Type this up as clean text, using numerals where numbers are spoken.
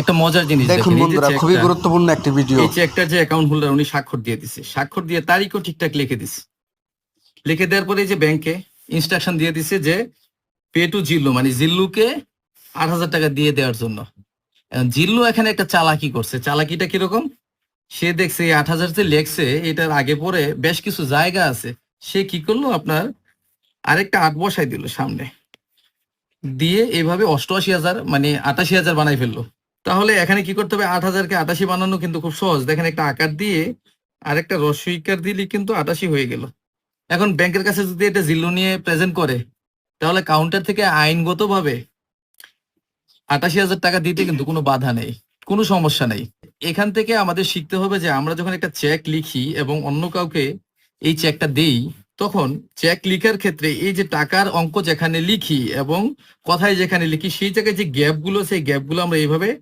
একটা মজার জিনিস দেখুন দেখেন, এই যে বন্ধুরা, খুবই চেকটা, গুরুত্বপূর্ণ একটি ভিডিও। এই চেকটার যে অ্যাকাউন্ট হোল্ডার উনি স্বাক্ষর দিয়ে দিছে, স্বাক্ষর দিয়ে তারিখও ঠিকঠাক লিখে দিছে। লিখে দেওয়ার পরে এই যে ব্যাংকে ইনস্ট্রাকশন দিয়ে দিছে যে পে টু জিল্লু, মানে জিল্লুকে 8,000 টাকা দিয়ে দেওয়ার জন্য। এখন জিল্লু এখানে একটা চালাকি করছে। চালাকিটা কিরকম? সে দেখছে এই 8,000 যে লেখছে এটার আগে পরে বেশ কিছু জায়গা আছে, সে কি করলো আপনার আরেকটা 8 বসাই দিল সামনে দিয়ে, এইভাবে 88,000 মানে 88,000 বানাই ফেললো। তাহলে এখানে কি করতে হবে? 8,000-কে 88 বানানো কিন্তু খুব সহজ। দেখেন, একটা আকার দিয়ে আর একটা রস্বইকার দিলেই কিন্তু 88 হয়ে গেল। এখন ব্যাংকের কাছে যদি এটা জিল্লু নিয়ে প্রেজেন্ট করে, তাহলে কাউন্টার থেকে আইনগতভাবে 88,000 টাকা দিতে কিন্তু কোনো বাধা নেই, কোনো সমস্যা নেই। এখান থেকে আমাদের শিখতে হবে যে আমরা যখন একটা চেক লিখি এবং অন্য কাউকে এই চেকটা দেই, তখন চেক লিখার ক্ষেত্রে এই যে টাকার অঙ্ক যেখানে লিখি এবং কথায় যেখানে লিখি, সেই জায়গায় যে গ্যাপগুলো, সেই গ্যাপগুলো আমরা এইভাবে